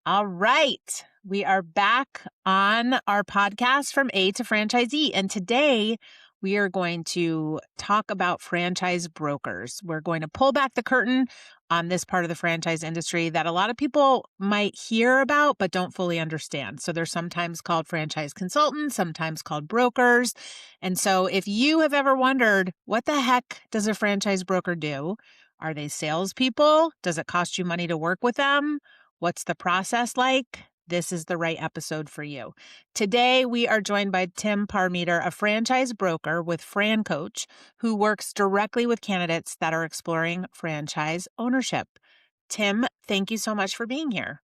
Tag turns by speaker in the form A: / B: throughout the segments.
A: All right. We are back on our podcast from A to Franchisee. And today we are going to talk about franchise brokers. We're going to pull back the curtain on this part of the franchise industry that a lot of people might hear about but don't fully understand. So they're sometimes called franchise consultants, sometimes called brokers. And so if you have ever wondered, what the heck does a franchise broker do? Are they salespeople? Does it cost you money to work with them? What's the process like? This is the right episode for you. Today, we are joined by Tim Parmeter, a franchise broker with FranCoach, who works directly with candidates that are exploring franchise ownership. Tim, thank you so much for being here.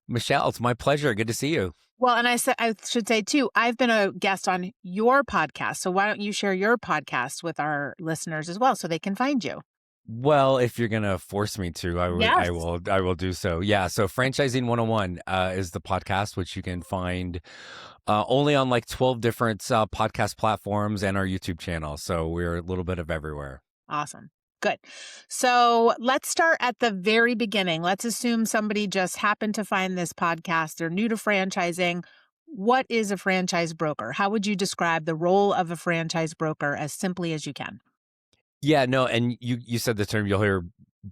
B: Michelle, it's my pleasure. Good to see you.
A: Well, and I should say too, I've been a guest on your podcast. So why don't you share your podcast with our listeners as well so they can find you?
B: Well, if you're gonna force me to,
A: Yes.
B: I will do so. Yeah. So Franchising 101 is the podcast, which you can find only on like 12 different podcast platforms and our YouTube channel. So we're a little bit of everywhere.
A: Awesome. Good. So let's start at the very beginning. Let's assume somebody just happened to find this podcast. They're new to franchising. What is a franchise broker? How would you describe the role of a franchise broker as simply as you can?
B: Yeah, no, and you said the term, you'll hear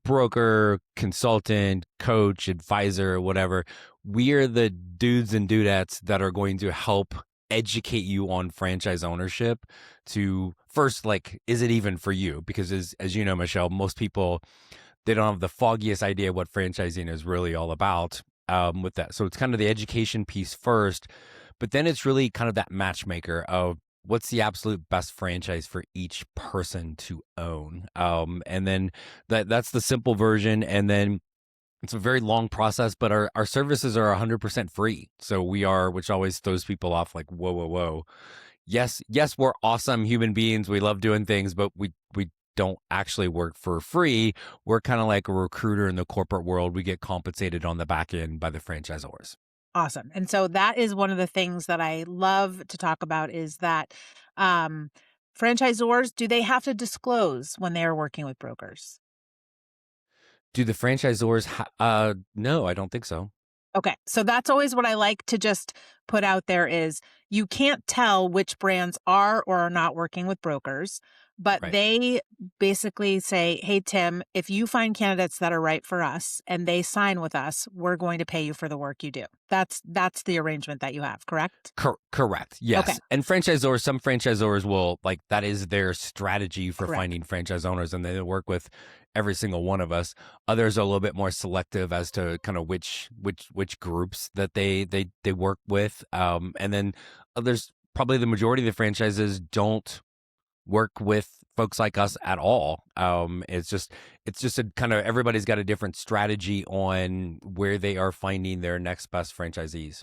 B: broker, consultant, coach, advisor, whatever. We are the dudes and dudettes that are going to help educate you on franchise ownership to first, like, is it even for you? Because as you know, Michelle, most people, they don't have the foggiest idea what franchising is really all about with that. So it's kind of the education piece first, but then it's really kind of that matchmaker of what's the absolute best franchise for each person to own. And then that's the simple version. And then it's a very long process, but our services are 100% free. So we are, which always throws people off like, whoa, whoa, whoa. Yes, we're awesome human beings. We love doing things, but we don't actually work for free. We're kind of like a recruiter in the corporate world. We get compensated on the back end by the franchisors.
A: Awesome. And so that is one of the things that I love to talk about is that franchisors, do they have to disclose when they are working with brokers?
B: Do the franchisors? No, I don't think so.
A: Okay. So that's always what I like to just put out there is you can't tell which brands are or are not working with brokers, but
B: Right.
A: they basically say, hey, Tim, if you find candidates that are right for us and they sign with us, we're going to pay you for the work you do. That's the arrangement that you have, correct?
B: Correct. Yes.
A: Okay.
B: And some franchisors will, like, that is their strategy for
A: Correct.
B: finding franchise owners, and they work with every single one of us. Others are a little bit more selective as to kind of which groups that they work with. And then others, probably the majority of the franchises don't work with folks like us at all. It's just a kind of, everybody's got a different strategy on where they are finding their next best franchisees.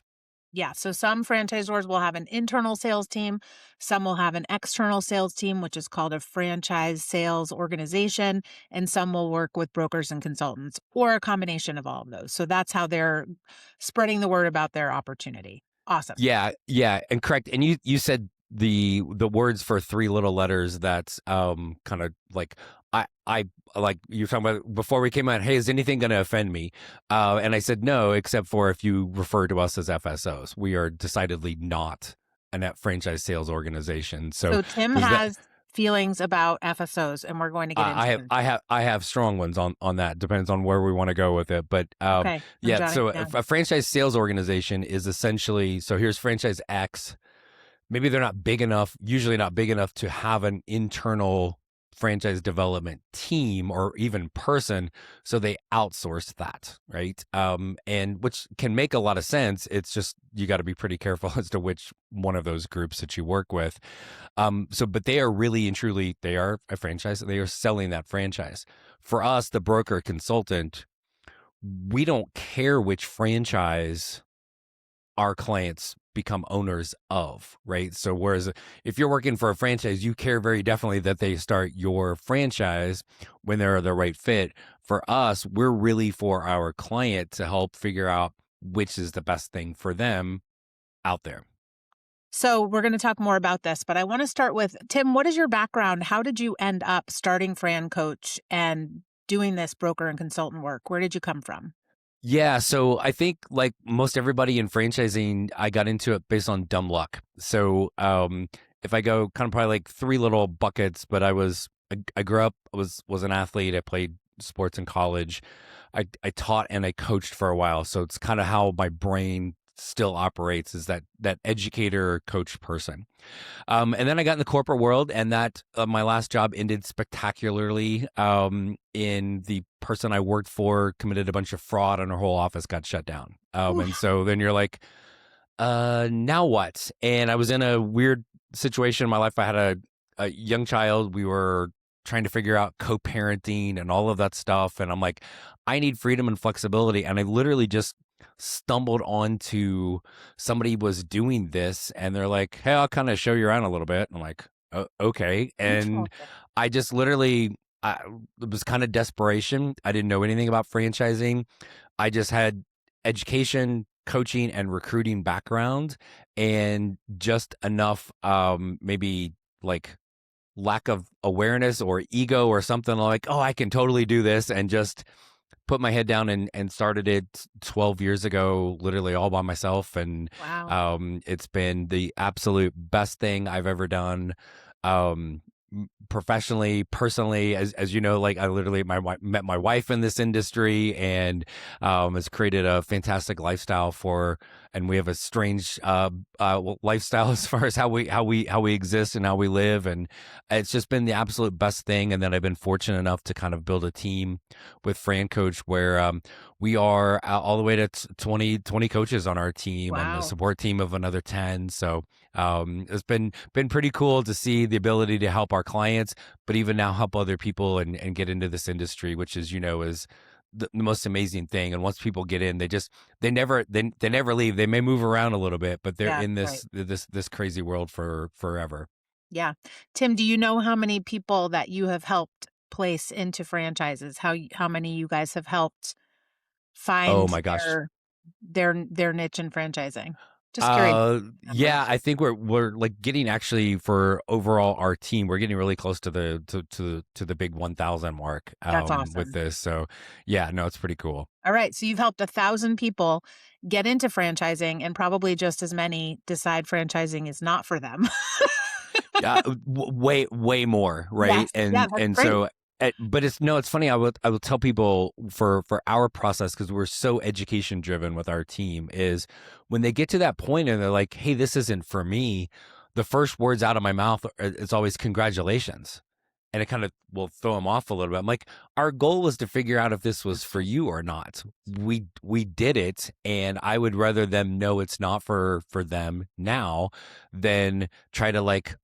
A: Yeah. So some franchisors will have an internal sales team. Some will have an external sales team, which is called a franchise sales organization. And some will work with brokers and consultants or a combination of all of those. So that's how they're spreading the word about their opportunity. Awesome.
B: Yeah, and correct. And you said the words for three little letters that's kind of like I like you were talking about before we came out, hey, is anything going to offend me? And I said no, except for if you refer to us as FSOs. We are decidedly not a net franchise sales organization.
A: So Tim has feelings about FSOs, and we're going to get into them.
B: I have strong ones on that. Depends on where we want to go with it. But
A: Okay,
B: yeah, so a franchise sales organization is essentially, so here's franchise X. Maybe they're not big enough, usually not big enough to have an internal franchise development team or even person, so they outsource that, right? And which can make a lot of sense. It's just you got to be pretty careful as to which one of those groups that you work with. But they are really and truly, they are a franchise. They are selling that franchise. For us, the broker consultant, we don't care which franchise our clients become owners of, right? So whereas if you're working for a franchise, you care very definitely that they start your franchise when they're the right fit. For us, we're really for our client to help figure out which is the best thing for them out there.
A: So we're going to talk more about this, but I want to start with, Tim, what is your background? How did you end up starting FranCoach and doing this broker and consultant work? Where did you come from?
B: Yeah, so I think like most everybody in franchising, I got into it based on dumb luck. So if I go kind of probably like three little buckets, but I grew up, was an athlete. I played sports in college. I taught and I coached for a while. So it's kind of how my brain still operates, is that educator coach person. And then I got in the corporate world, and that my last job ended spectacularly. In the person I worked for committed a bunch of fraud, and our whole office got shut down. And
A: Oof.
B: so then you're like, now what? And I was in a weird situation in my life. I had a young child. We were trying to figure out co-parenting and all of that stuff. And I'm like, I need freedom and flexibility. And I literally just stumbled onto somebody was doing this, and they're like, hey, I'll kind of show you around a little bit. I'm like, okay. And
A: Interesting.
B: I just literally, it was kind of desperation. I didn't know anything about franchising. I just had education, coaching, and recruiting background, and just enough maybe like lack of awareness or ego or something, like, oh, I can totally do this, and just put my head down and started it 12 years ago, literally all by myself. And
A: Wow.
B: it's been the absolute best thing I've ever done. Um, Professionally, personally, as you know, like I literally met my wife in this industry, and has created a fantastic lifestyle for, and we have a strange lifestyle as far as how we exist and how we live. And it's just been the absolute best thing. And then I've been fortunate enough to kind of build a team with FranCoach, where we are all the way to 20 coaches on our team, and a
A: Wow.
B: support team of another 10. So it's been pretty cool to see the ability to help our clients, but even now help other people and get into this industry, which is, is the most amazing thing. And once people get in, they never leave. They may move around a little bit, but they're
A: Yeah,
B: in
A: right.
B: this crazy world for forever.
A: Yeah. Tim, do you know how many people that you have helped place into franchises? How many you guys have helped
B: Oh
A: find
B: my gosh.
A: their niche in franchising? Just curious
B: Yeah,
A: numbers.
B: I think we're like getting, actually, for overall our team, we're getting really close to the big 1,000 mark
A: That's
B: with
A: awesome.
B: this. So yeah, no, it's pretty cool.
A: All right. So you've helped 1,000 people get into franchising, and probably just as many decide franchising is not for them.
B: Yeah, way more, right?
A: Yes. Yeah, that's
B: And
A: great.
B: so, but it's no, it's funny. I will tell people for our process, because we're so education driven with our team, is when they get to that point and they're like, "Hey, this isn't for me," the first words out of my mouth is always "Congratulations." And it kind of will throw them off a little bit. I'm like, our goal was to figure out if this was for you or not. We did it, and I would rather them know it's not for them now than try to, like,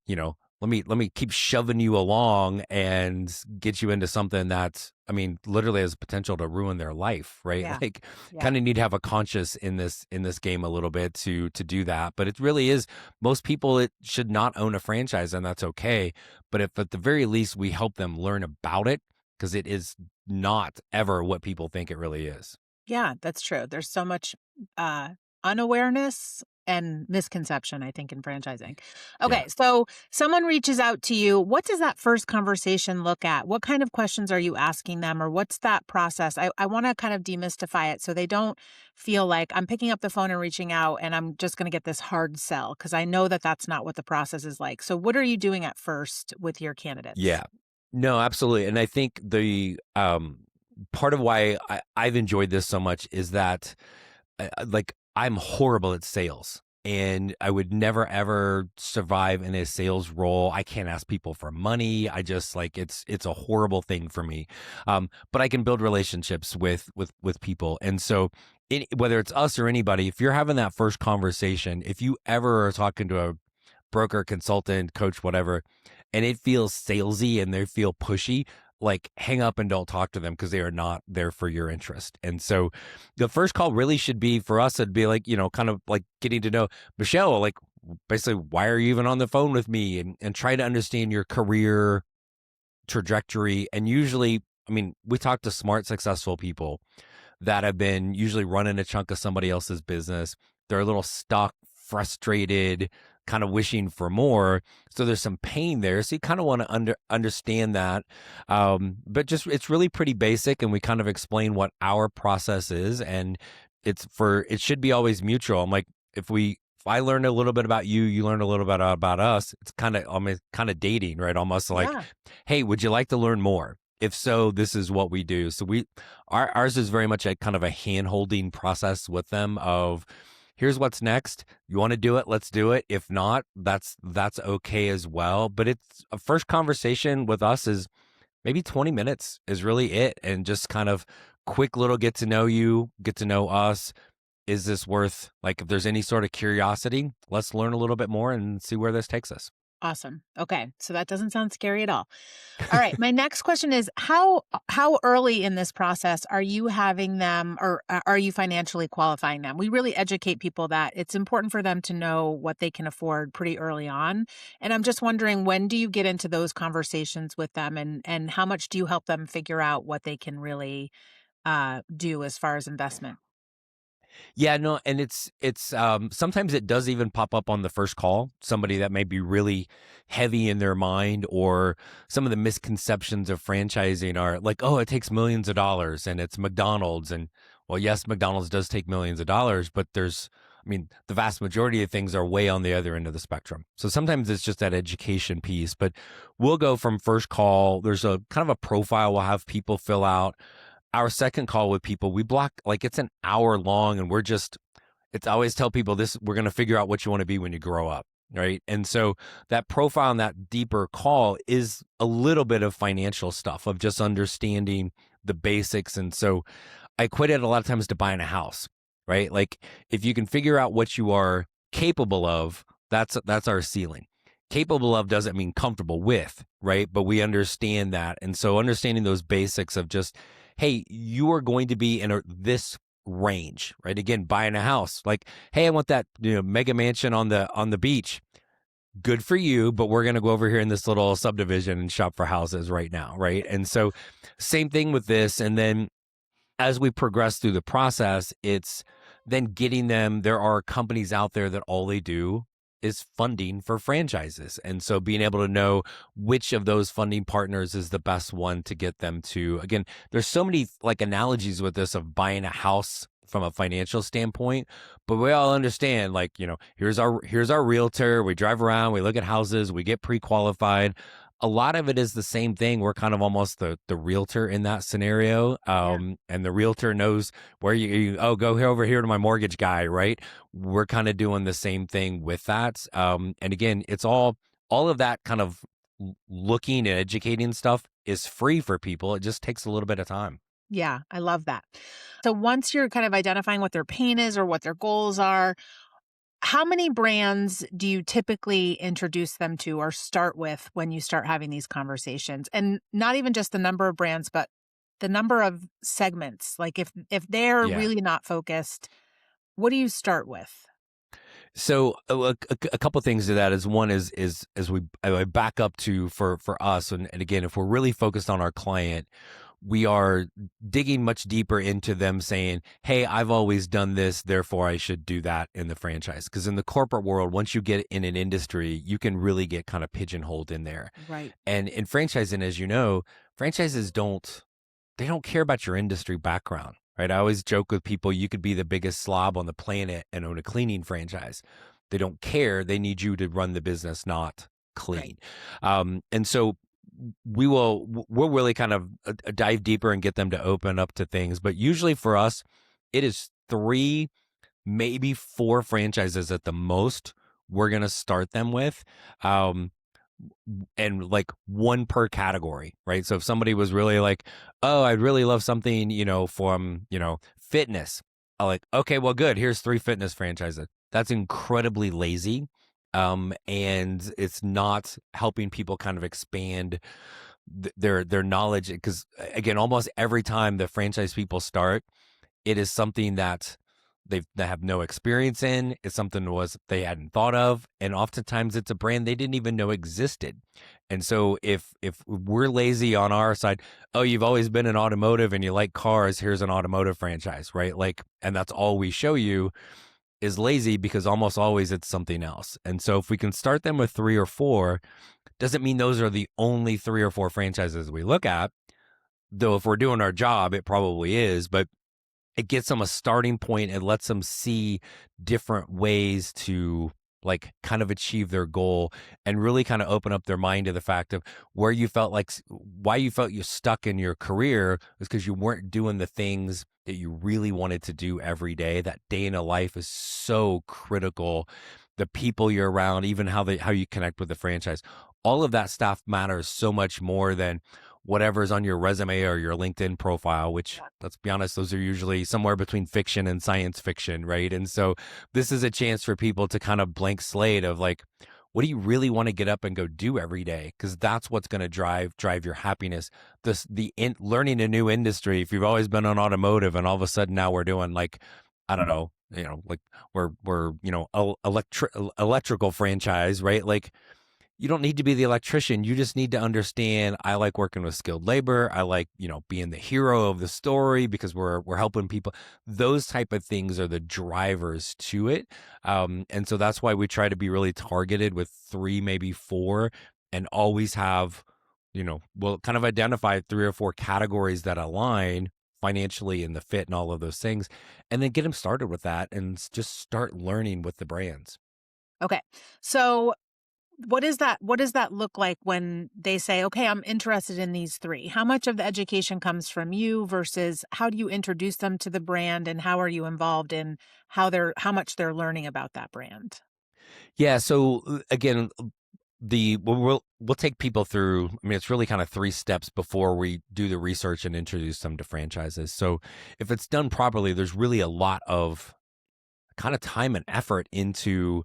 B: let me keep shoving you along and get you into something that's, I mean, literally has potential to ruin their life, right?
A: Yeah.
B: Like,
A: Yeah.
B: kind of need to have a conscience in this game a little bit to do that. But it really is, most people, it should not own a franchise, and that's okay. But if at the very least we help them learn about it, because it is not ever what people think it really is.
A: Yeah, that's true. There's so much uh, unawareness and misconception, I think, in franchising.
B: Yeah.
A: Okay, so someone reaches out to you. What does that first conversation look at? What kind of questions are you asking them, or what's that process? I want to kind of demystify it so they don't feel like I'm picking up the phone and reaching out and I'm just going to get this hard sell, because I know that that's not what the process is like. So, what are you doing at first with your candidates?
B: Yeah. No, absolutely. And I think the part of why I've enjoyed this so much is that, like, I'm horrible at sales, and I would never ever survive in a sales role. I can't ask people for money. I just, like, it's a horrible thing for me. But I can build relationships with people. And so, whether it's us or anybody, if you're having that first conversation, if you ever are talking to a broker, consultant, coach, whatever, and it feels salesy and they feel pushy, like, hang up and don't talk to them, because they are not there for your interest. And so the first call really should be, for us, it'd be like, kind of like getting to know Michelle, like, basically, why are you even on the phone with me? And try to understand your career trajectory. And usually, I mean, we talk to smart, successful people that have been usually running a chunk of somebody else's business. They're a little stuck, frustrated. kind of wishing for more. So there's some pain there. So you kind of want to understand that. But just it's really pretty basic, and we kind of explain what our process is, and it should be always mutual. I'm like, if I learn a little bit about you, you learn a little bit about us. It's kind of dating, right? Almost like,
A: Yeah.
B: hey, would you like to learn more? If so, this is what we do. So ours is very much a kind of a hand-holding process with them of, here's what's next. You want to do it? Let's do it. If not, that's okay as well. But it's a first conversation with us is maybe 20 minutes is really it. And just kind of quick little get to know you, get to know us. Is this worth, like, if there's any sort of curiosity, let's learn a little bit more and see where this takes us.
A: Awesome. Okay. So that doesn't sound scary at all. All right. My next question is how early in this process are you having them, or are you financially qualifying them? We really educate people that it's important for them to know what they can afford pretty early on. And I'm just wondering, when do you get into those conversations with them, and how much do you help them figure out what they can really do as far as investment?
B: Yeah, no, and it's sometimes it does even pop up on the first call, somebody that may be really heavy in their mind, or some of the misconceptions of franchising are like, oh, it takes millions of dollars and it's McDonald's. And well, yes, McDonald's does take millions of dollars, but the vast majority of things are way on the other end of the spectrum. So sometimes it's just that education piece, but we'll go from first call. There's a kind of a profile we'll have people fill out. Our second call with people, we block, like, it's an hour long, and I always tell people this, we're going to figure out what you want to be when you grow up. Right. And so that profile and that deeper call is a little bit of financial stuff, of just understanding the basics. And so I equate it a lot of times to buying a house, right? Like, if you can figure out what you are capable of, that's our ceiling. Capable of doesn't mean comfortable with, right? But we understand that. And so understanding those basics of just, hey, you are going to be in this range, right? Again, buying a house, like, hey, I want that, mega mansion on the beach. Good for you, but we're going to go over here in this little subdivision and shop for houses right now, right? And so same thing with this. And then as we progress through the process, it's then getting them. There are companies out there that all they do is funding for franchises. And so being able to know which of those funding partners is the best one to get them to, again, there's so many like analogies with this of buying a house from a financial standpoint, but we all understand, like, here's our realtor. We drive around, we look at houses, we get pre-qualified. A lot of it is the same thing. We're kind of almost the realtor in that scenario. And the realtor knows where go over here to my mortgage guy, right? We're kind of doing the same thing with that. And again, it's all of that kind of looking and educating stuff is free for people. It just takes a little bit of time.
A: Yeah, I love that. So once you're kind of identifying what their pain is or what their goals are, how many brands do you typically introduce them to or start with when you start having these conversations? And not even just the number of brands, but the number of segments. Like, if they're
B: Yeah.
A: really not focused, what do you start with?
B: So a couple things to that is, one is as I back up to for us, and again, if we're really focused on our client, we are digging much deeper into them saying, hey, I've always done this, therefore I should do that in the franchise. Because in the corporate world, once you get in an industry, you can really get kind of pigeonholed in there.
A: Right.
B: And in franchising, as you know, franchises don't care about your industry background, right? I always joke with people, you could be the biggest slob on the planet and own a cleaning franchise. They don't care. They need you to run the business, not clean.
A: Right.
B: And so we'll really kind of dive deeper and get them to open up to things. But usually for us, it is 3, maybe 4 franchises at the most we're going to start them with. And like 1 per category, right? So if somebody was really like, oh, I'd really love something, from, fitness. I'm like, okay, well, good. Here's 3 fitness franchises. That's incredibly lazy. And it's not helping people kind of expand their knowledge, because again, almost every time the franchise people start, it is something that they have no experience in. It's something they hadn't thought of, and oftentimes it's a brand they didn't even know existed. And so if we're lazy on our side, oh, you've always been in automotive and you like cars, here's an automotive franchise, right? Like, and that's all we show you. is lazy because almost always it's something else. And so if we can start them with 3 or 4, doesn't mean those are the only 3 or 4 franchises we look at. Though if we're doing our job, it probably is, but it gets them a starting point. It lets them see different ways to like kind of achieve their goal and really kind of open up their mind to the fact of where you felt like why you felt you stuck in your career was because you weren't doing the things that you really wanted to do every day. That day in a life is so critical. The people you're around, even how you connect with the franchise, all of that stuff matters so much more than whatever's on your resume or your LinkedIn profile, which, let's be honest, those are usually somewhere between fiction and science fiction, right? And so this is a chance for people to kind of blank slate of like, what do you really want to get up and go do every day? Because that's what's going to drive your happiness. Learning a new industry. If you've always been on automotive and all of a sudden now we're doing like, I don't know, like we're electrical franchise, right? Like, you don't need to be the electrician. You just need to understand, I like working with skilled labor. I like, being the hero of the story because we're helping people. Those type of things are the drivers to it. And so that's why we try to be really targeted with 3, maybe 4, and always have, we'll kind of identify 3 or 4 categories that align financially in the fit and all of those things, and then get them started with that and just start learning with the brands.
A: Okay. So what does that look like when they say, okay, I'm interested in these 3? How much of the education comes from you versus how do you introduce them to the brand, and how are you involved in how much they're learning about that brand?
B: Yeah. So again, we'll take people through. I mean, it's really kind of 3 steps before we do the research and introduce them to franchises. So if it's done properly, there's really a lot of kind of time and effort into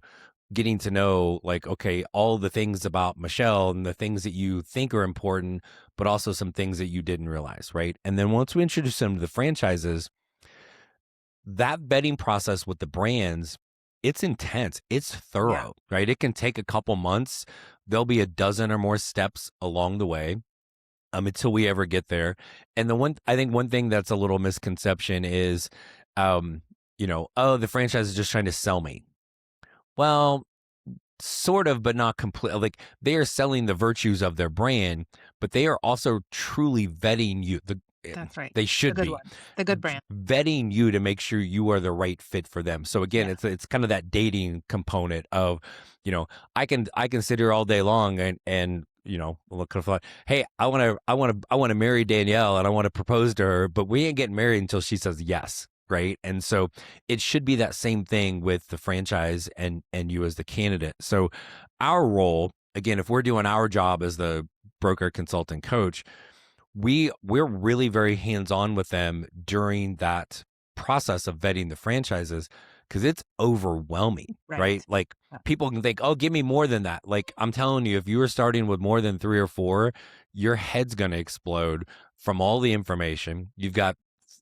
B: getting to know, like, okay, all the things about Michelle and the things that you think are important, but also some things that you didn't realize, right? And then once we introduce them to the franchises, that vetting process with the brands, it's intense, it's thorough, right? It can take a couple months. There'll be a dozen or more steps along the way, until we ever get there. And I think one thing that's a little misconception is, oh, the franchise is just trying to sell me. Well, sort of, but not completely. Like, they are selling the virtues of their brand, but they are also truly vetting you.
A: That's right.
B: They should
A: The good
B: be
A: one. The good brand.
B: vetting you to make sure you are the right fit for them. So again, it's kind of that dating component of, I can sit here all day long and look, hey, I want to marry Danielle and I want to propose to her, but we ain't getting married until she says yes. Right. And so it should be that same thing with the franchise and you as the candidate. So our role, again, if we're doing our job as the broker, consultant, coach, we're really very hands-on with them during that process of vetting the franchises, because it's overwhelming, right? Like, people can think, oh, give me more than that. Like, I'm telling you, if you were starting with more than 3 or 4, your head's going to explode from all the information. You've got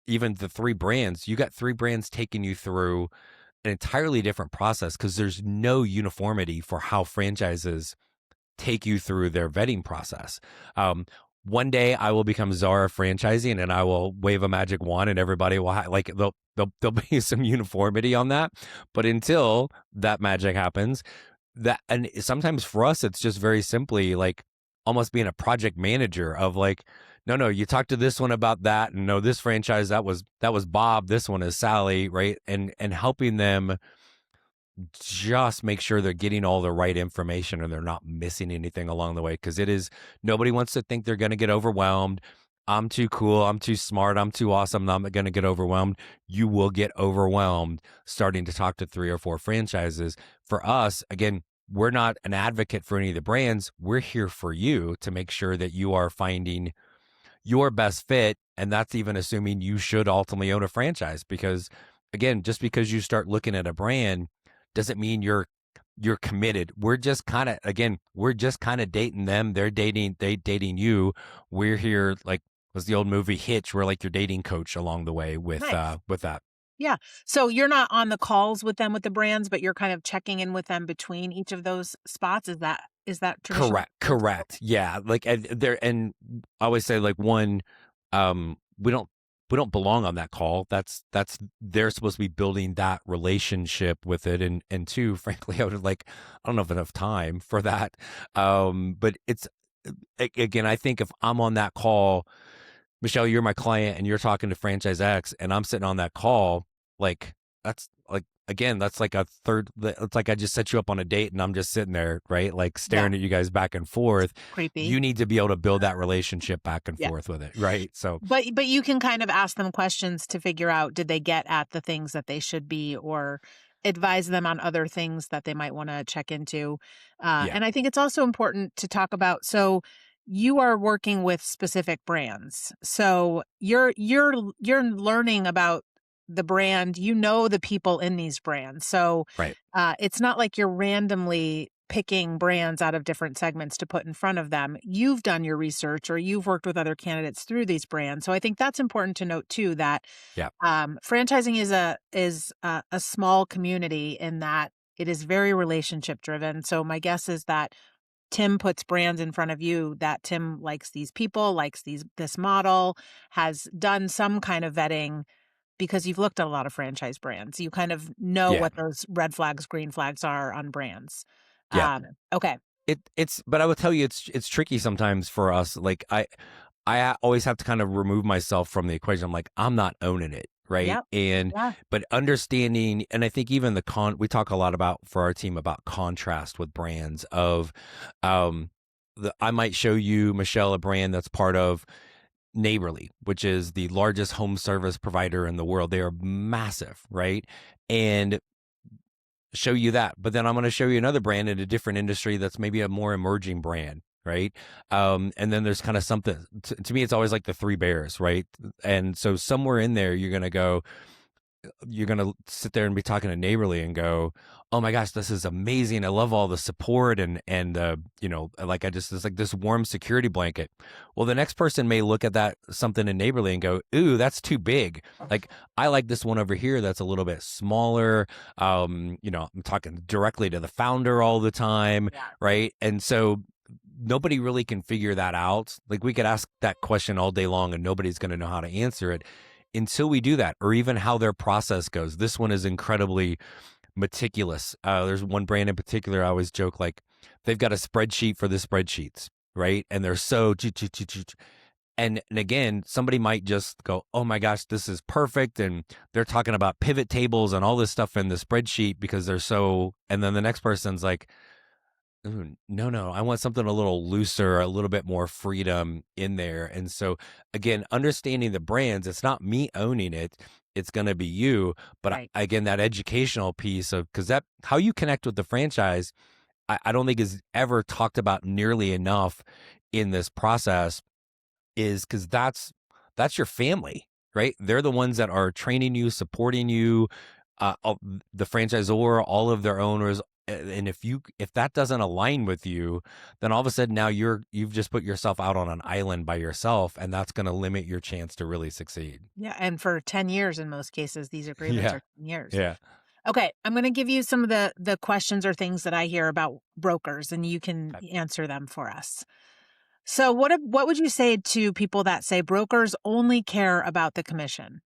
B: even the 3 brands, you got 3 brands taking you through an entirely different process, because there's no uniformity for how franchises take you through their vetting process. One day I will become czar of franchising and I will wave a magic wand and everybody will there'll be some uniformity on that. But until that magic happens, and sometimes for us, it's just very simply like almost being a project manager of like, no, you talk to this one about that. And no, this franchise, that was Bob. This one is Sally. Right. And helping them just make sure they're getting all the right information and they're not missing anything along the way. Because nobody wants to think they're going to get overwhelmed. I'm too cool. I'm too smart. I'm too awesome. I'm not going to get overwhelmed. You will get overwhelmed starting to talk to 3 or 4 franchises. For us, again, we're not an advocate for any of the brands. We're here for you to make sure that you are finding your best fit. And that's even assuming you should ultimately own a franchise, because again, just because you start looking at a brand doesn't mean you're committed. We're just kind of dating them. They dating you. We're here, like was the old movie Hitch. We're like your dating coach along the way with that.
A: Yeah. So you're not on the calls with them with the brands, but you're kind of checking in with them between each of those spots. Is that traditional?
B: Correct. Yeah. Like, and I always say, like, one, we don't we don't belong on that call. That's they're supposed to be building that relationship with it. And two, frankly, I don't know if enough time for that. But it's again, I think if I'm on that call, Michelle, you're my client and you're talking to franchise X and I'm sitting on that call, like that's like, again, that's like a third, it's like I just set you up on a date and I'm just sitting there, right? Like staring at you guys back and forth.
A: Creepy.
B: You need to be able to build that relationship back and forth with it, right? So,
A: but you can kind of ask them questions to figure out, did they get at the things that they should be, or advise them on other things that they might want to check into. And I think it's also important to talk about, so you are working with specific brands. So you're learning about the brand, the people in these brands. So
B: right.
A: It's not like you're randomly picking brands out of different segments to put in front of them. You've done your research, or you've worked with other candidates through these brands. So I think that's important to note too, that franchising is a small community in that it is very relationship driven. So my guess is that Tim puts brands in front of you that Tim likes these people, likes this model, has done some kind of vetting, because you've looked at a lot of franchise brands. You kind of know what those red flags, green flags are on brands. Okay.
B: But I will tell you, it's tricky sometimes for us. Like I always have to kind of remove myself from the equation. I'm like, I'm not owning it. Right.
A: Yep.
B: But understanding, and I think even we talk a lot about for our team about contrast with brands of, I might show you, Michelle, a brand that's part of Neighborly, which is the largest home service provider in the world. They are massive, right? And show you that. But then I'm going to show you another brand in a different industry that's maybe a more emerging brand, right? And then there's kind of something, to me, it's always like the three bears, right? And so somewhere in there, you're going to sit there and be talking to Neighborly and go, oh my gosh, this is amazing. I love all the support and like it's like this warm security blanket. Well, the next person may look at that something in Neighborly and go, ooh, that's too big. Like, I like this one over here that's a little bit smaller. I'm talking directly to the founder all the time, right? And so nobody really can figure that out. Like, we could ask that question all day long and nobody's going to know how to answer it until we do that, or even how their process goes. This one is incredibly meticulous. There's one brand in particular, I always joke, like, they've got a spreadsheet for the spreadsheets, right? And they're so, and again, somebody might just go, oh my gosh, this is perfect. And they're talking about pivot tables and all this stuff in the spreadsheet because they're so, and then the next person's like, ooh, no, I want something a little looser, a little bit more freedom in there. And so again, understanding the brands, it's not me owning it. It's going to be you. But again, that educational piece of, because that, how you connect with the franchise, I don't think is ever talked about nearly enough in this process, is because that's your family, right? They're the ones that are training you, supporting you, the franchisor, all of their owners. And if that doesn't align with you, then all of a sudden now you've just put yourself out on an island by yourself, and that's going to limit your chance to really succeed.
A: Yeah, and for 10 years in most cases, these agreements are 10 years.
B: Yeah.
A: Okay, I'm going to give you some of the questions or things that I hear about brokers, and you can answer them for us. So what would you say to people that say brokers only care about the commission?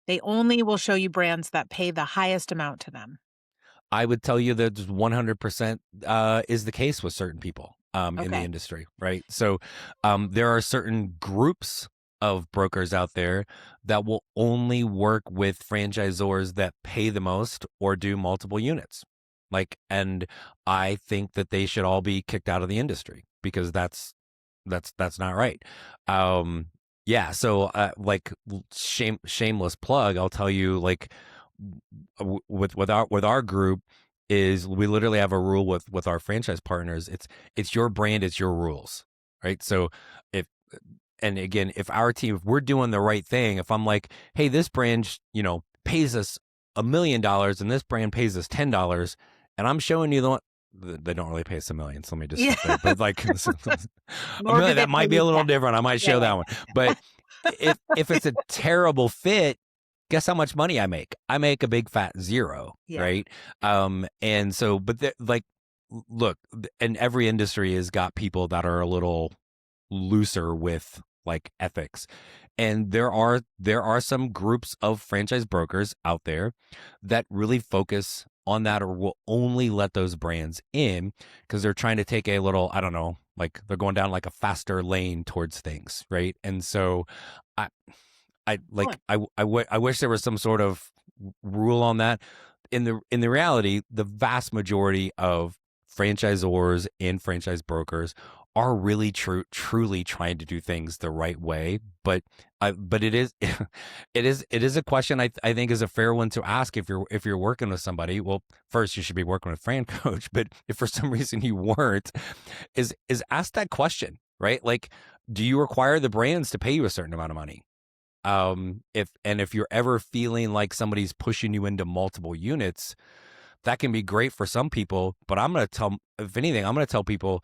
A: They only will show you brands that pay the highest amount to them.
B: I would tell you that 100% is the case with certain people in the industry, right? So there are certain groups of brokers out there that will only work with franchisors that pay the most or do multiple units. And I think that they should all be kicked out of the industry, because that's not right. So shameless plug, I'll tell you, like, with our group, is we literally have a rule with our franchise partners. It's your brand, it's your rules, right? So if our team, if we're doing the right thing, if I'm like, hey, this brand pays us $1 million and this brand pays us $10, and I'm showing you the one, they don't really pay us $1 million, so let me just say, but like $1 million, that might be a little different. I might show that one. But if it's a terrible fit, guess how much money I make? I make a big fat zero, right? And so, but look, and every industry has got people that are a little looser with like ethics. And there are some groups of franchise brokers out there that really focus on that, or will only let those brands in because they're trying to take a little, I don't know, like they're going down like a faster lane towards things, right? And so I I
A: Sure.
B: like I wish there was some sort of rule on that. In the reality, the vast majority of franchisors and franchise brokers are really truly trying to do things the right way. But it is it is a question I think is a fair one to ask if you're working with somebody. Well, first you should be working with FranCoach, but if for some reason you weren't, is ask that question, right? Like, do you require the brands to pay you a certain amount of money? If you're ever feeling like somebody's pushing you into multiple units, that can be great for some people, but if anything, I'm gonna tell people,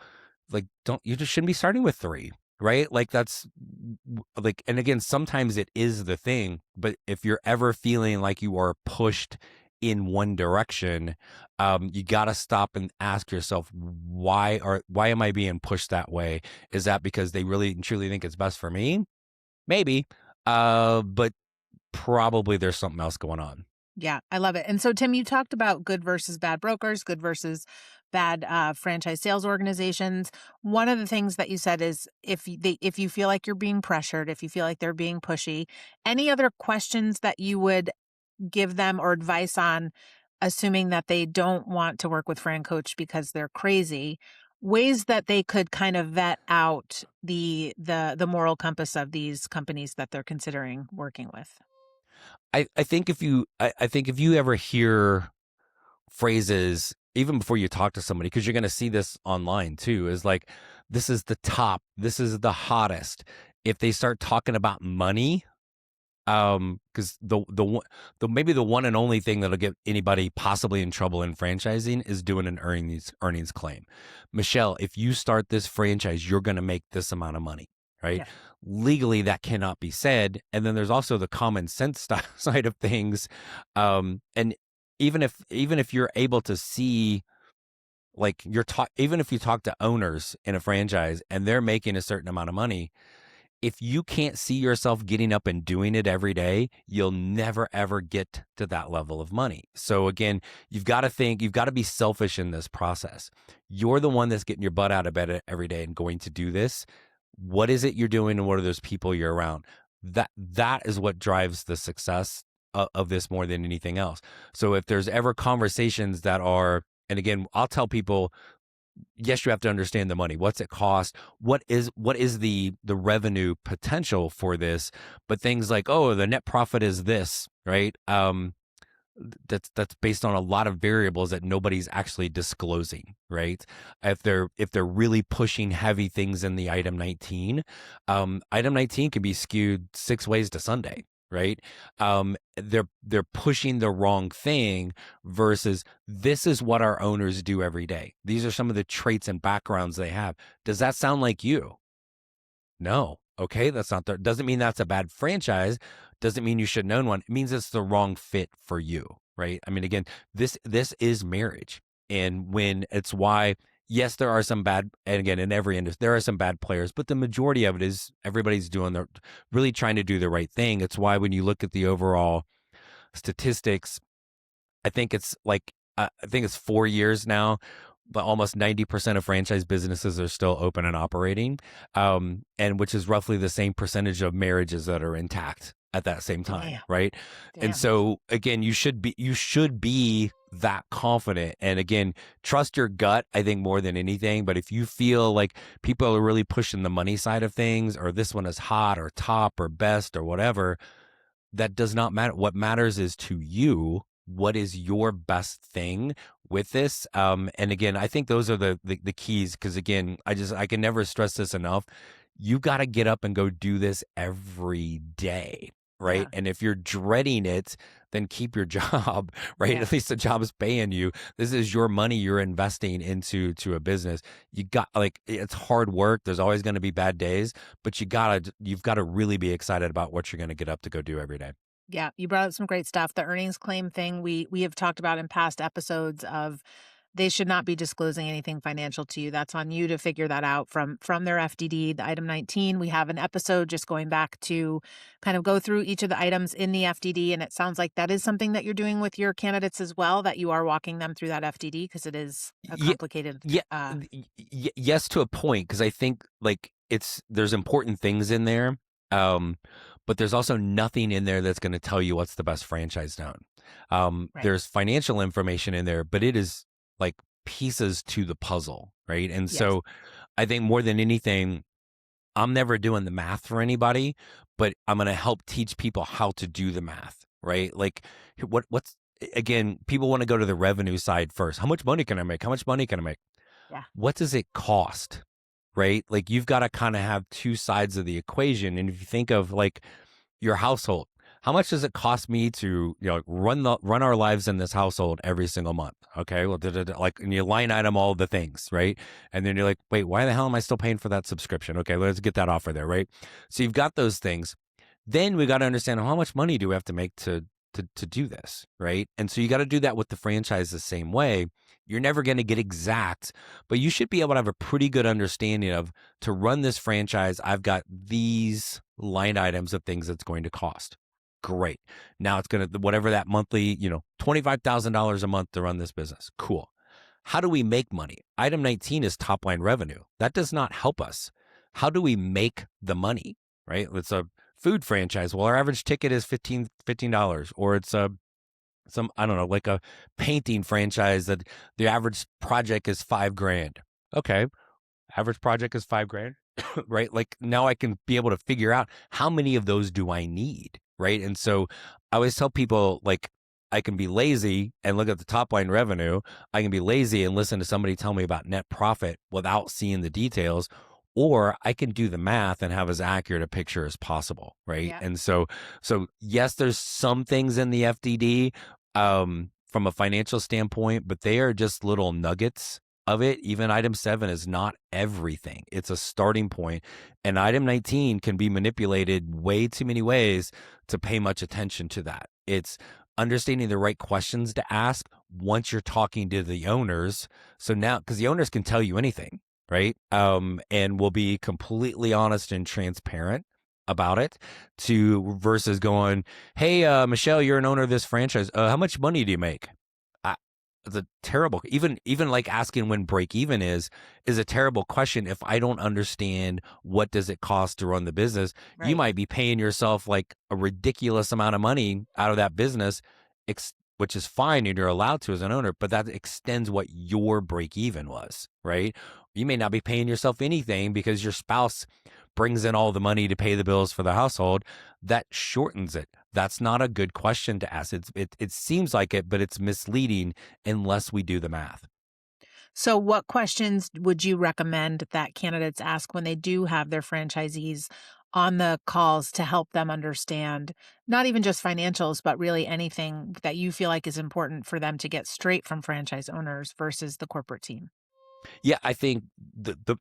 B: like, you just shouldn't be starting with 3, right? Like, that's like, and again, sometimes it is the thing, but if you're ever feeling like you are pushed in one direction, you got to stop and ask yourself, why am I being pushed that way? Is that because they really and truly think it's best for me? Maybe. But probably there's something else going on.
A: Yeah, I love it. And so, Tim, you talked about good versus bad brokers, good versus bad franchise sales organizations. One of the things that you said is if you feel like you're being pressured, if you feel like they're being pushy, any other questions that you would give them or advice on, assuming that they don't want to work with FranCoach because they're crazy, ways that they could kind of vet out the moral compass of these companies that they're considering working with.
B: I think if you ever hear phrases even before you talk to somebody, because you're going to see this online too, is like, this is the top, this is the hottest. If they start talking about money, because maybe the one and only thing that'll get anybody possibly in trouble in franchising is doing an earnings claim. Michelle, if you start this franchise, you're going to make this amount of money, right?
A: Yeah.
B: Legally, that cannot be said. And then there's also the common sense side of things. And even if you're able to see, like, even if you talk to owners in a franchise and they're making a certain amount of money, if you can't see yourself getting up and doing it every day, you'll never, ever get to that level of money. So again, you've got to be selfish in this process. You're the one that's getting your butt out of bed every day and going to do this. What is it you're doing, and what are those people you're around? That is what drives the success of this more than anything else. So if there's ever conversations that are, and again, I'll tell people, yes, you have to understand the money. What's it cost? What is the revenue potential for this? But things like, oh, the net profit is this, right? That's based on a lot of variables that nobody's actually disclosing, right? If they're really pushing heavy things in the item 19, item 19 can be skewed 6 ways to Sunday, right? They're pushing the wrong thing versus this is what our owners do every day. These are some of the traits and backgrounds they have. Does that sound like you? No. Okay, doesn't mean that's a bad franchise. Doesn't mean you shouldn't own one. It means it's the wrong fit for you, right? I mean, again, this is marriage. And when it's why, yes, there are some bad, and again, in every industry, there are some bad players, but the majority of it is everybody's really trying to do the right thing. It's why when you look at the overall statistics, I think it's 4 years now, but almost 90% of franchise businesses are still open and operating, and which is roughly the same percentage of marriages that are intact at that same time,
A: Damn.
B: right?
A: Damn.
B: And so again, you should be that confident, and again, trust your gut, I think, more than anything. But if you feel like people are really pushing the money side of things, or this one is hot or top or best or whatever, that does not matter. What matters is to you, what is your best thing with this? And again, I think those are the keys, because again, I can never stress this enough. You got to get up and go do this every day, right?
A: Yeah.
B: And if you're dreading it, then keep your job, right?
A: Yeah.
B: At least the job is paying you. This is your money you're investing into a business. It's hard work. There's always going to be bad days, but you've got to really be excited about what you're going to get up to go do every day.
A: Yeah, you brought up some great stuff. The earnings claim thing we have talked about in past episodes of they should not be disclosing anything financial to you. That's on you to figure that out from their FDD. The item 19, we have an episode just going back to kind of go through each of the items in the FDD, and it sounds like that is something that you're doing with your candidates as well, that you are walking them through that FDD because it is a
B: Yeah,
A: complicated.
B: yeah, yes, to a point, because I think like there's important things in there, but there's also nothing in there that's going to tell you what's the best franchise known.
A: Right.
B: There's financial information in there, but it is like pieces to the puzzle, right? And
A: Yes.
B: so I think more than anything, I'm never doing the math for anybody, but I'm going to help teach people how to do the math, right? Like what's again, people want to go to the revenue side first. How much money can I make? How much money can I make?
A: Yeah.
B: What does it cost? Right? Like you've got to kind of have two sides of the equation. And if you think of like your household, how much does it cost me to, run our lives in this household every single month? Okay. Well, like, and you line item all the things, right? And then you're like, wait, why the hell am I still paying for that subscription? Okay, let's get that offer there, right? So you've got those things. Then we got to understand how much money do we have to make to do this, right? And so you got to do that with the franchise the same way. You're never going to get exact, but you should be able to have a pretty good understanding of, to run this franchise, I've got these line items of things that's going to cost. Great. Now it's going to, whatever that monthly, $25,000 a month to run this business. Cool. How do we make money? Item 19 is top line revenue. That does not help us. How do we make the money, right? It's a food franchise. Well, our average ticket is $15, or it's I don't know, like a painting franchise that the average project is $5,000. Okay. Average project is $5,000, right? Like now I can be able to figure out how many of those do I need, right? And so I always tell people, like, I can be lazy and look at the top line revenue. I can be lazy and listen to somebody tell me about net profit without seeing the details, or I can do the math and have as accurate a picture as possible, right?
A: Yeah.
B: And so yes, there's some things in the FDD from a financial standpoint, but they are just little nuggets of it. Even item 7 is not everything. It's a starting point. And item 19 can be manipulated way too many ways to pay much attention to that. It's understanding the right questions to ask once you're talking to the owners. So now, because the owners can tell you anything, right? And will be completely honest and transparent about it, to versus going, hey, Michelle, you're an owner of this franchise. How much money do you make? It's a terrible, even like asking when break even is a terrible question. If I don't understand what does it cost to run the business,
A: Right.
B: You might be paying yourself like a ridiculous amount of money out of that business, which is fine and you're allowed to as an owner, but that extends what your break even was, right? You may not be paying yourself anything because your spouse brings in all the money to pay the bills for the household. That shortens it. That's not a good question to ask. It seems like it, but it's misleading unless we do the math.
A: So what questions would you recommend that candidates ask when they do have their franchisees on the calls to help them understand not even just financials, but really anything that you feel like is important for them to get straight from franchise owners versus the corporate team?
B: Yeah, I think the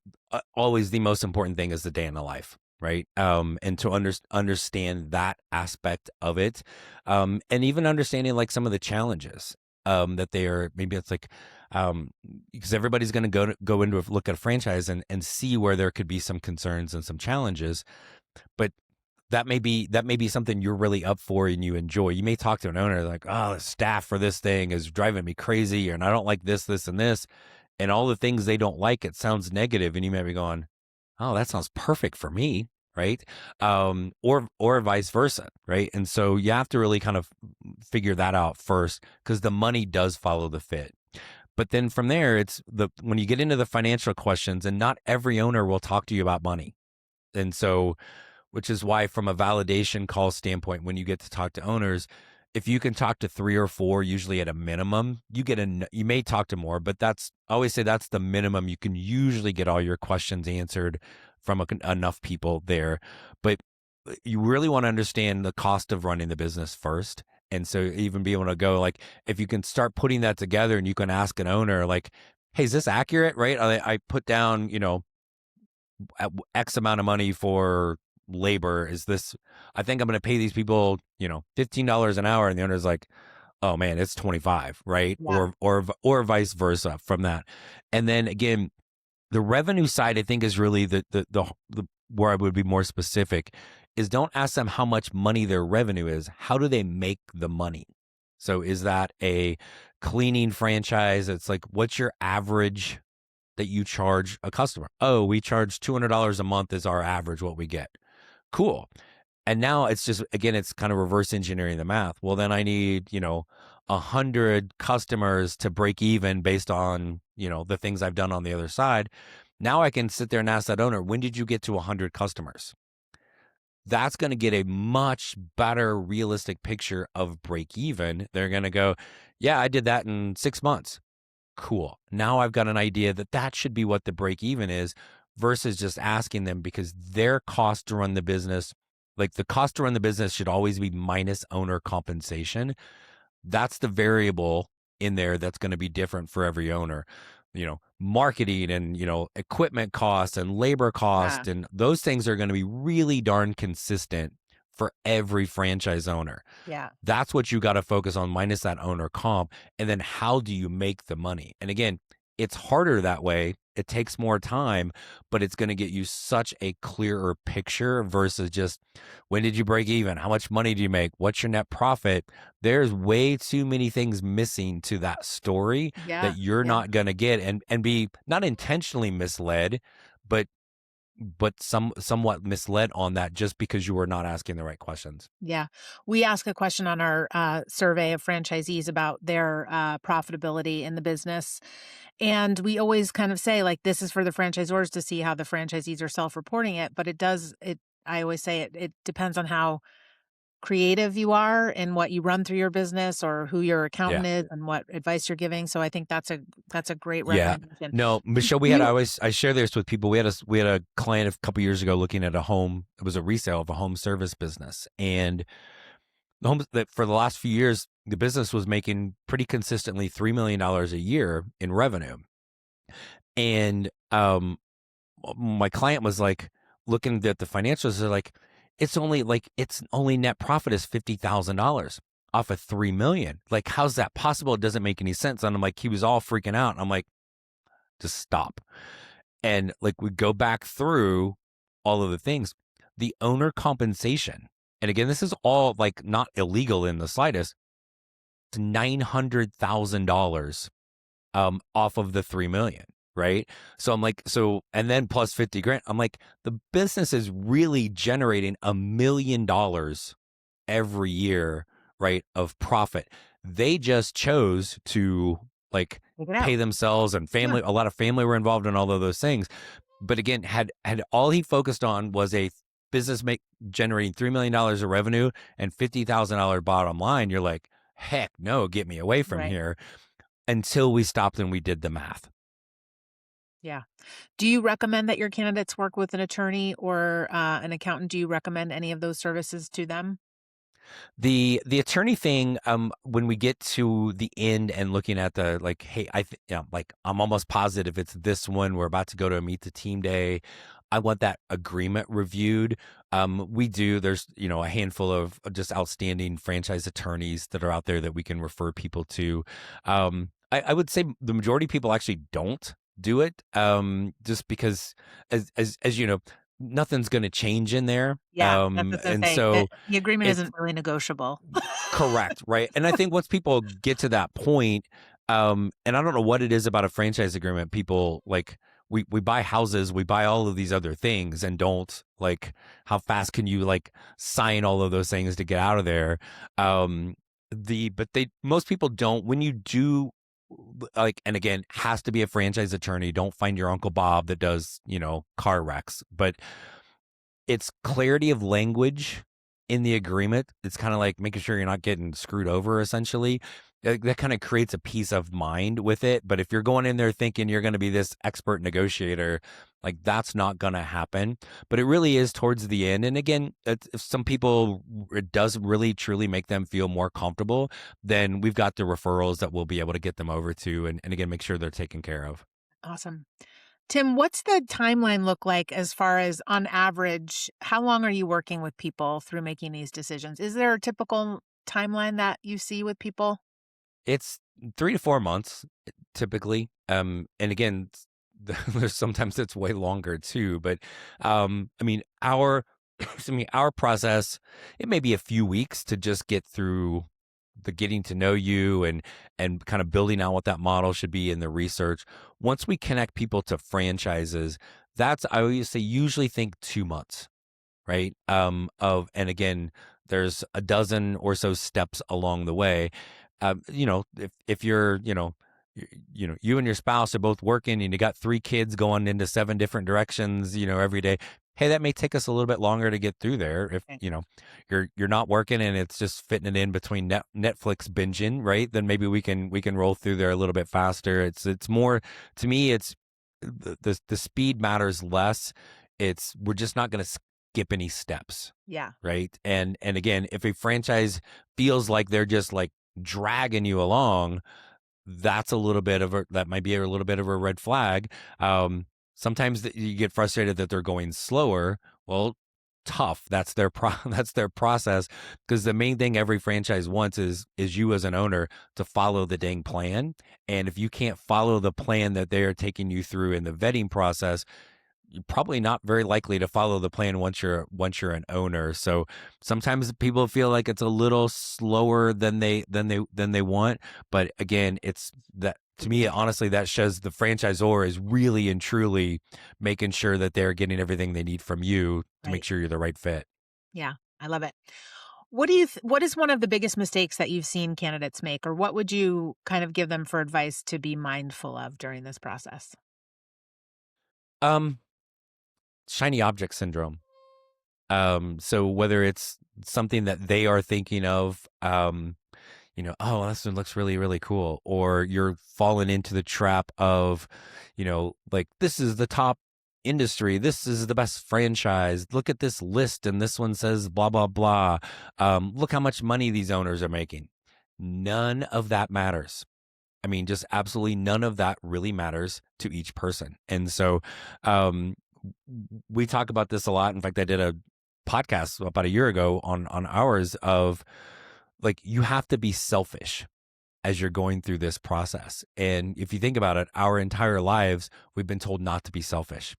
B: always the most important thing is the day in the life, right? And to understand that aspect of it, and even understanding like some of the challenges that they are. Maybe it's like because everybody's going to go into look at a franchise and see where there could be some concerns and some challenges, but that may be something you're really up for and you enjoy. You may talk to an owner like, oh, the staff for this thing is driving me crazy, and I don't like this, and this. And all the things they don't like, it sounds negative, and you may be going, "Oh, that sounds perfect for me," right? Or vice versa, right? And so you have to really kind of figure that out first, because the money does follow the fit. But then from there, it's when you get into the financial questions, and not every owner will talk to you about money, and so, which is why, from a validation call standpoint, when you get to talk to owners, if you can talk to 3 or 4, usually at a minimum, you may talk to more, but I always say that's the minimum. You can usually get all your questions answered from enough people there. But you really want to understand the cost of running the business first. And so even be able to go, like, if you can start putting that together and you can ask an owner, like, hey, is this accurate? Right? I put down, X amount of money for labor. I think I'm going to pay these people, $15 an hour. And the owner's like, oh man, it's 25, right?
A: Yeah.
B: Or vice versa from that. And then again, the revenue side, I think, is really the where I would be more specific is don't ask them how much money their revenue is. How do they make the money? So is that a cleaning franchise? It's like, what's your average that you charge a customer? Oh, we charge $200 a month is our average, what we get. Cool. And now it's just, again, it's kind of reverse engineering the math. Well, then I need, 100 customers to break even based on, the things I've done on the other side. Now I can sit there and ask that owner, when did you get to 100 customers? That's going to get a much better realistic picture of break even. They're going to go, yeah, I did that in 6 months. Cool. Now I've got an idea that that should be what the break even is versus just asking them, because their cost to run the business, like the cost to run the business should always be minus owner compensation. That's the variable in there that's going to be different for every owner. Marketing and, equipment costs and labor
A: Yeah.
B: cost, and those things are going to be really darn consistent for every franchise owner.
A: Yeah.
B: That's what you got to focus on, minus that owner comp. And then how do you make the money? And again, it's harder that way. It takes more time, but it's going to get you such a clearer picture versus just, when did you break even? How much money do you make? What's your net profit? There's way too many things missing to that story
A: Yeah.
B: that you're
A: Yeah.
B: not going to get, and be not intentionally misled, but somewhat misled on that just because you were not asking the right questions.
A: Yeah. We ask a question on our survey of franchisees about their profitability in the business. And we always kind of say, like, this is for the franchisors to see how the franchisees are self-reporting it. But I always say it depends on how creative you are and what you run through your business or who your
B: Yeah.
A: accountant is and what advice you're giving. So I think that's a great
B: Yeah.
A: recommendation.
B: No, Michelle,
A: Do you,
B: I share this with people. We had a client a couple years ago looking at a home. It was a resale of a home service business. And the homes that for the last few years, the business was making pretty consistently $3 million a year in revenue. And my client was like looking at the financials, they're like, it's only net profit is $50,000 off of 3 million. Like, how's that possible? It doesn't make any sense. And I'm like, he was all freaking out. And I'm like, just stop. And like, we go back through all of the things, the owner compensation. And again, this is all like not illegal in the slightest. It's $900,000 off of the 3 million. Right. So I'm like, and then plus 50 grand. I'm like, the business is really generating $1 million every year, right, of profit. They just chose to like
A: Take it
B: pay
A: out.
B: themselves, and
A: Yeah.
B: a lot of family were involved in all of those things. But again, had all he focused on was a business generating $3 million of revenue and $50,000 bottom line, you're like, heck no, get me away from
A: Right.
B: here, until we stopped and we did the math.
A: Yeah. Do you recommend that your candidates work with an attorney or an accountant? Do you recommend any of those services to them?
B: The attorney thing, when we get to the end and looking at the, like, hey, like, I'm almost positive it's this one. We're about to go to a meet the team day. I want that agreement reviewed. There's, a handful of just outstanding franchise attorneys that are out there that we can refer people to. I would say the majority of people actually don't do it, just because, as you know, nothing's going to change in there.
A: Yeah, that's what I was
B: And
A: gonna say.
B: so
A: The agreement
B: it's
A: isn't really negotiable.
B: correct, right? And I think once people get to that point, and I don't know what it is about a franchise agreement, people like, we buy houses, we buy all of these other things, and don't like, how fast can you like sign all of those things to get out of there? But most people don't. When you do, like, and again, has to be a franchise attorney. Don't find your Uncle Bob that does, car wrecks, but it's clarity of language in the agreement. It's kind of like making sure you're not getting screwed over, essentially. That kind of creates a peace of mind with it. But if you're going in there thinking you're going to be this expert negotiator, like, that's not going to happen. But it really is towards the end. And again, if some people, it does really truly make them feel more comfortable, then we've got the referrals that we'll be able to get them over to, and again, make sure they're taken care of.
A: Awesome. Tim, what's the timeline look like as far as on average, how long are you working with people through making these decisions? Is there a typical timeline that you see with people?
B: It's 3 to 4 months typically. And again, there's sometimes it's way longer too. But I mean, our process, it may be a few weeks to just get through the getting to know you and kind of building out what that model should be in the research. Once we connect people to franchises, that's, I always say, usually think 2 months, right? And again, there's a dozen or so steps along the way. If you're, you and your spouse are both working and you got 3 kids going into 7 different directions, every day. Hey, that may take us a little bit longer to get through there. If
A: Okay.
B: you're not working and it's just fitting it in between Netflix binging, right? Then maybe we can roll through there a little bit faster. It's more, to me, it's the speed matters less. It's, we're just not going to skip any steps,
A: Yeah.
B: right? And again, if a franchise feels like they're just like dragging you along, that might be a little bit of a red flag. Sometimes you get frustrated that they're going slower. Well, tough. That's their that's their process, because the main thing every franchise wants is you as an owner to follow the dang plan. And if you can't follow the plan that they are taking you through in the vetting process, you're probably not very likely to follow the plan once you're an owner. So sometimes people feel like it's a little slower than they want, but again, it's that, to me, honestly, that shows the franchisor is really and truly making sure that they're getting everything they need from you to make
A: Right.
B: sure you're the right fit.
A: Yeah. I love it. What is one of the biggest mistakes that you've seen candidates make, or what would you kind of give them for advice to be mindful of during this process?
B: Um, Shiny object syndrome. So whether it's something that they are thinking of, oh, this one looks really, really cool, or you're falling into the trap of, like, this is the top industry, this is the best franchise. Look at this list, and this one says blah blah blah. Look how much money these owners are making. None of that matters. I mean, just absolutely none of that really matters to each person. And so, um, we talk about this a lot. In fact, I did a podcast about a year ago on ours of, like, you have to be selfish as you're going through this process. And if you think about it, our entire lives, we've been told not to be selfish,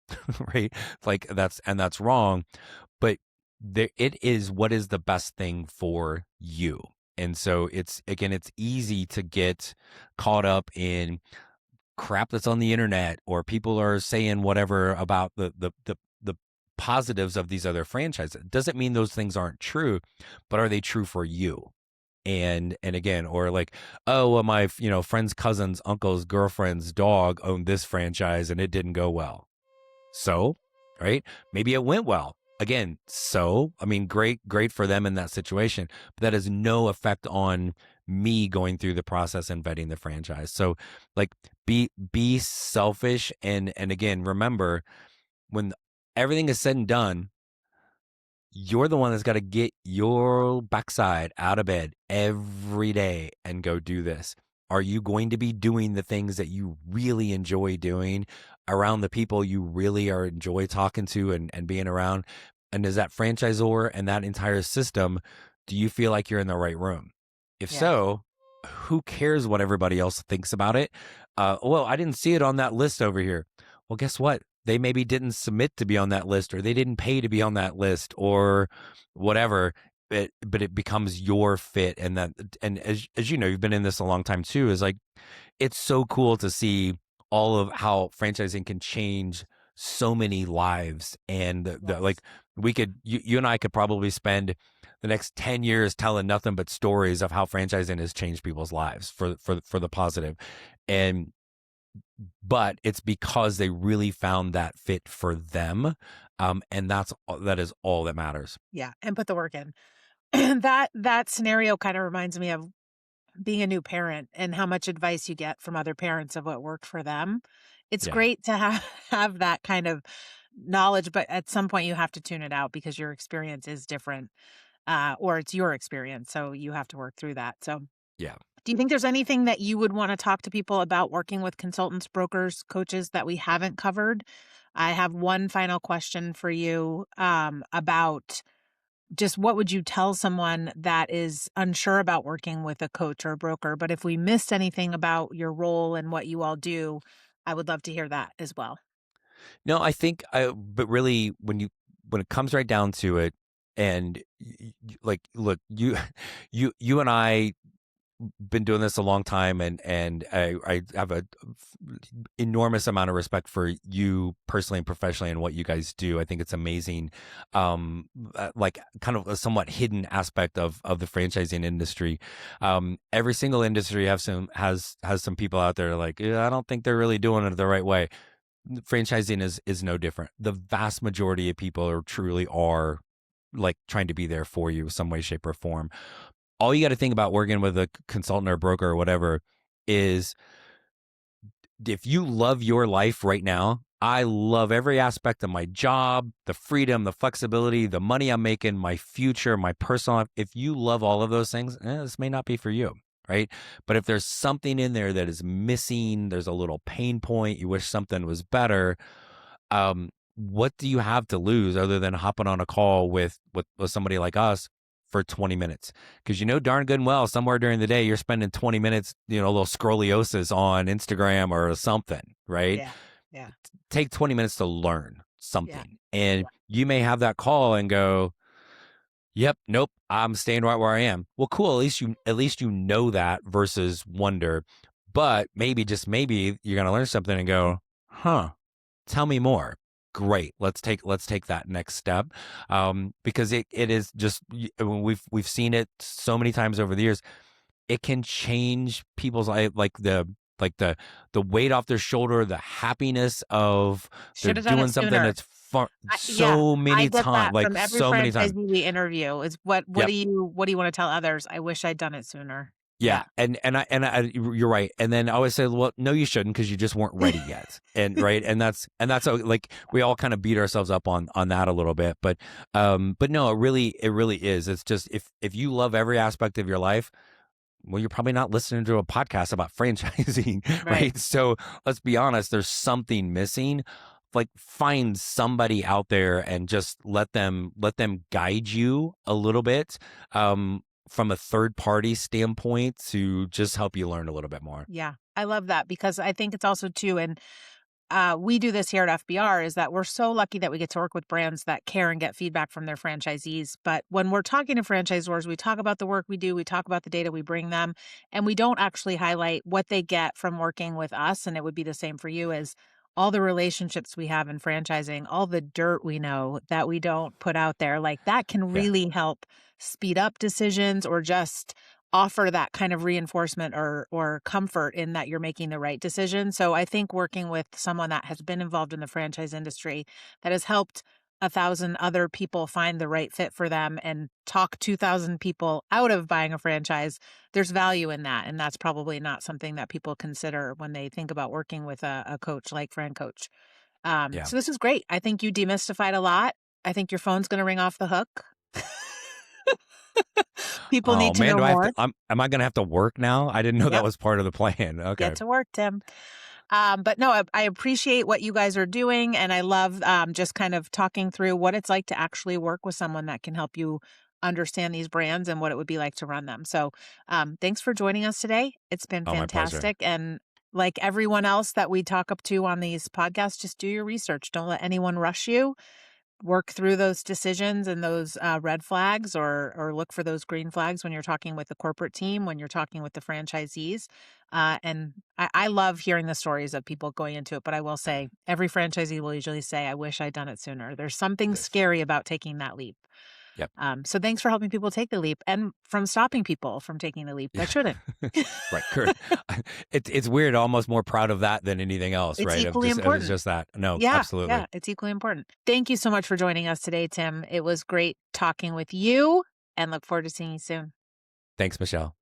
B: right? Like, that's wrong. But it is what is the best thing for you. And so it's easy to get caught up in crap that's on the internet, or people are saying whatever about the positives of these other franchises. It doesn't mean those things aren't true, but are they true for you? And again, or like, oh, well, my friend's cousin's uncle's girlfriend's dog owned this franchise and it didn't go well. So, right? Maybe it went well. Again, so, I mean, great for them in that situation, but that has no effect on me going through the process and vetting the franchise. So, like, be selfish, and again, remember, when everything is said and done, you're the one that's got to get your backside out of bed every day and go do this. Are you going to be doing the things that you really enjoy doing around the people you really enjoy talking to and being around? And is that franchisor and that entire system, do you feel like you're in the right room? If
A: Yeah.
B: so, who cares what everybody else thinks about it? Well, I didn't see it on that list over here. Well, guess what? They maybe didn't submit to be on that list, or they didn't pay to be on that list, or whatever. But it becomes your fit. And as you know, you've been in this a long time too, is like, it's so cool to see all of how franchising can change so many lives. And
A: Yes.
B: like, you and I could probably spend the next 10 years telling nothing but stories of how franchising has changed people's lives for the positive. And but it's because they really found that fit for them. And that is all that matters.
A: Yeah. And put the work in. That scenario kind of reminds me of being a new parent and how much advice you get from other parents of what worked for them. It's
B: Yeah.
A: great to have that kind of knowledge, but at some point you have to tune it out because your experience is different, or it's your experience. So you have to work through that. So
B: Yeah.
A: do you think there's anything that you would want to talk to people about working with consultants, brokers, coaches that we haven't covered? I have one final question for you, about just what would you tell someone that is unsure about working with a coach or a broker? But if we missed anything about your role and what you all do, I would love to hear that as well.
B: No, I think, but really, when it comes right down to it, and like, look, you and I been doing this a long time, and I have a enormous amount of respect for you personally and professionally and what you guys do. I think it's amazing. Like kind of a somewhat hidden aspect of the franchising industry. Every single industry has some people out there like, yeah, I don't think they're really doing it the right way. Franchising is no different. The vast majority of people truly are like trying to be there for you some way, shape, or form. All you got to think about working with a consultant or broker or whatever is, if you love your life right now, I love every aspect of my job, the freedom, the flexibility, the money I'm making, my future, my personal life. If you love all of those things, this may not be for you, right? But if there's something in there that is missing, there's a little pain point, you wish something was better, what do you have to lose other than hopping on a call with somebody like us for 20 minutes? Because darn good and well, somewhere during the day, you're spending 20 minutes, a little scroliosis on Instagram or something, right?
A: Yeah. Yeah.
B: Take 20 minutes to learn something.
A: Yeah.
B: And you may have that call and go, yep, nope, I'm staying right where I am. Well, cool. At least you know that versus wonder. But maybe, just maybe, you're going to learn something and go, huh, tell me more. Great. Let's take that next step. Because it is just, we've seen it so many times over the years. It can change people's life, like the weight off their shoulder, the happiness of they're doing something that's fun so many times, like
A: from every
B: so many times.
A: franchisee we interview is what
B: Yep.
A: do you want to tell others? I wish I'd done it sooner.
B: Yeah. And I, you're right. And then I always say, well, no, you shouldn't, because you just weren't ready yet. And right. And that's how, like, we all kind of beat ourselves up on that a little bit. But no, it really is. It's just, if you love every aspect of your life, well, you're probably not listening to a podcast about franchising, right? So let's be honest, there's something missing. Like, find somebody out there and just let them guide you a little bit, from a third party standpoint, to just help you learn a little bit more.
A: Yeah, I love that, because I think it's also too, and we do this here at FBR, is that we're so lucky that we get to work with brands that care and get feedback from their franchisees. But when we're talking to franchisors, we talk about the work we do, we talk about the data we bring them, and we don't actually highlight what they get from working with us. And it would be the same for you, as all the relationships we have in franchising, all the dirt we know that we don't put out there. Like, that can really help speed up decisions, or just offer that kind of reinforcement or comfort in that you're making the right decision. So I think working with someone that has been involved in the franchise industry, that has helped 1,000 other people find the right fit for them and talk 2,000 people out of buying a franchise, there's value in that. And that's probably not something that people consider when they think about working with a coach like FranCoach. So this is great. I think you demystified a lot. I think your phone's going to ring off the hook. People need to know more.
B: Am I going to have to work now? I didn't know that was part of the plan. Okay.
A: Get to work, Tim. But no, I appreciate what you guys are doing. And I love just kind of talking through what it's like to actually work with someone that can help you understand these brands and what it would be like to run them. So thanks for joining us today. It's been fantastic. And like everyone else that we talk up to on these podcasts, just do your research. Don't let anyone rush you. Work through those decisions and those red flags, or look for those green flags when you're talking with the corporate team, when you're talking with the franchisees. And I love hearing the stories of people going into it. But I will say, every franchisee will usually say, I wish I'd done it sooner. There's something scary about taking that leap.
B: Yep.
A: So thanks for helping people take the leap, and from stopping people from taking the leap that shouldn't.
B: Right. Correct. It's weird. Almost more proud of that than anything else.
A: It's
B: right.
A: Equally important.
B: It's just that. No,
A: yeah,
B: absolutely.
A: Yeah, it's equally important. Thank you so much for joining us today, Tim. It was great talking with you, and look forward to seeing you soon.
B: Thanks, Michelle.